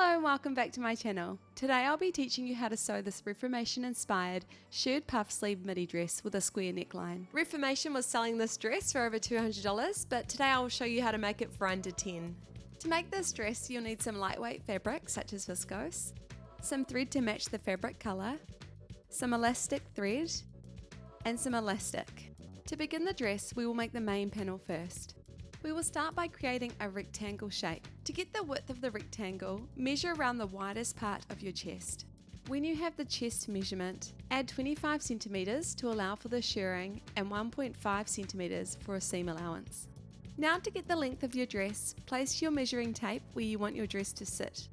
Hello and welcome back to my channel. Today I'll be teaching you how to sew this Reformation inspired shirred puff sleeve midi dress with a square neckline. Reformation was selling this dress for over $200, but today I will show you how to make it for under $10. To make this dress you'll need some lightweight fabric such as viscose, some thread to match the fabric colour, some elastic thread, and some elastic. To begin the dress we will make the main panel first. We will start by creating a rectangle shape. To get the width of the rectangle, measure around the widest part of your chest. When you have the chest measurement, add 25 centimeters to allow for the shirring and 1.5 centimeters for a seam allowance. Now to get the length of your dress, place your measuring tape where you want your dress to sit.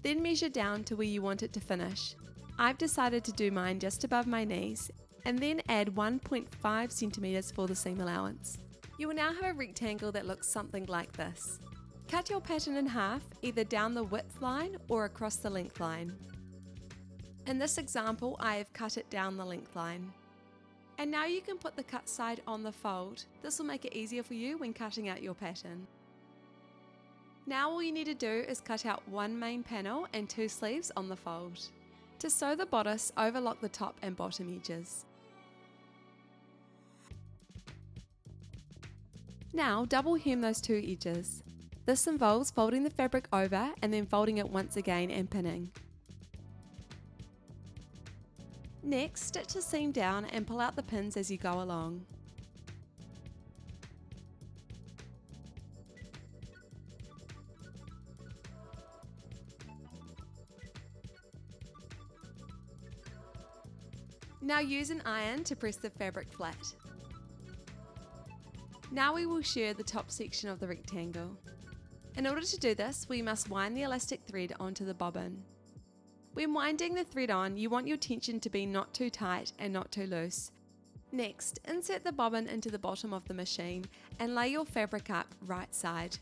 Then measure down to where you want it to finish. I've decided to do mine just above my knees and then add 1.5 centimeters for the seam allowance. You will now have a rectangle that looks something like this. Cut your pattern in half, either down the width line or across the length line. In this example, I have cut it down the length line. And now you can put the cut side on the fold. This will make it easier for you when cutting out your pattern. Now all you need to do is cut out one main panel and two sleeves on the fold. To sew the bodice, overlock the top and bottom edges. Now double hem those two edges. This involves folding the fabric over and then folding it once again and pinning. Next, stitch the seam down and pull out the pins as you go along. Now use an iron to press the fabric flat. Now we will shirr the top section of the rectangle. In order to do this, we must wind the elastic thread onto the bobbin. When winding the thread on, you want your tension to be not too tight and not too loose. Next, insert the bobbin into the bottom of the machine and lay your fabric up right side.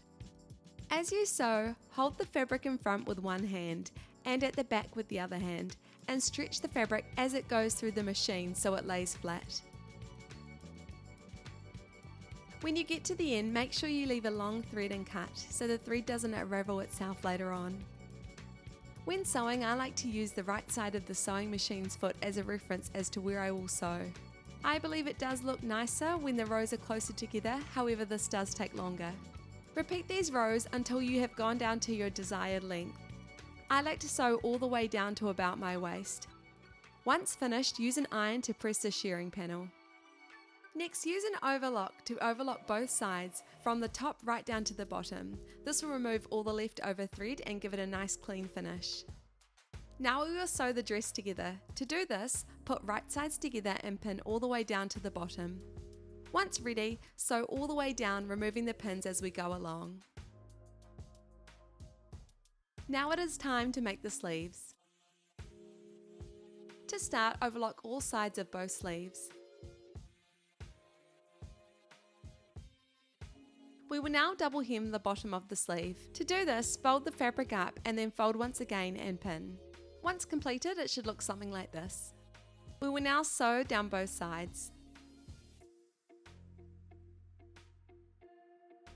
As you sew, hold the fabric in front with one hand and at the back with the other hand, and stretch the fabric as it goes through the machine so it lays flat. When you get to the end, make sure you leave a long thread and cut so the thread doesn't unravel itself later on. When sewing, I like to use the right side of the sewing machine's foot as a reference as to where I will sew. I believe it does look nicer when the rows are closer together, however this does take longer. Repeat these rows until you have gone down to your desired length. I like to sew all the way down to about my waist. Once finished, use an iron to press the shirring panel. Next, use an overlock to overlock both sides from the top right down to the bottom. This will remove all the leftover thread and give it a nice clean finish. Now we will sew the dress together. To do this, put right sides together and pin all the way down to the bottom. Once ready, sew all the way down, removing the pins as we go along. Now it is time to make the sleeves. To start, overlock all sides of both sleeves. We will now double hem the bottom of the sleeve. To do this, fold the fabric up and then fold once again and pin. Once completed, it should look something like this. We will now sew down both sides.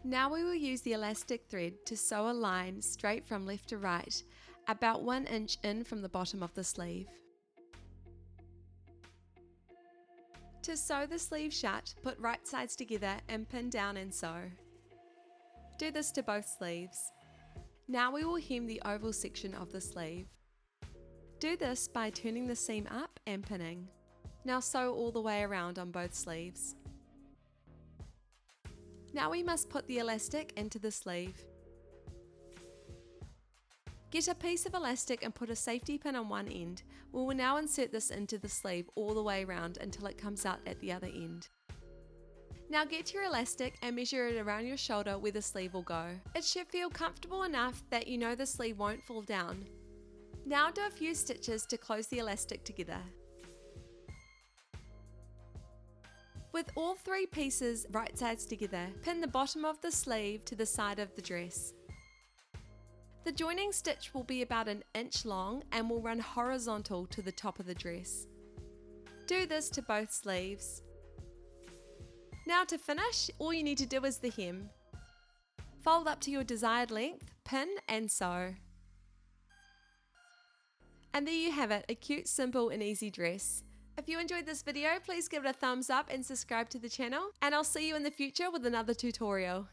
Now we will use the elastic thread to sew a line straight from left to right, about 1 inch in from the bottom of the sleeve. To sew the sleeve shut, put right sides together and pin down and sew. Do this to both sleeves. Now we will hem the oval section of the sleeve. Do this by turning the seam up and pinning. Now sew all the way around on both sleeves. Now we must put the elastic into the sleeve. Get a piece of elastic and put a safety pin on one end. We will now insert this into the sleeve all the way around until it comes out at the other end. Now get your elastic and measure it around your shoulder where the sleeve will go. It should feel comfortable enough that you know the sleeve won't fall down. Now do a few stitches to close the elastic together. With all three pieces right sides together, pin the bottom of the sleeve to the side of the dress. The joining stitch will be about 1 inch long and will run horizontal to the top of the dress. Do this to both sleeves. Now to finish, all you need to do is the hem. Fold up to your desired length, pin and sew. And there you have it, a cute, simple and easy dress. If you enjoyed this video, please give it a thumbs up and subscribe to the channel, and I'll see you in the future with another tutorial.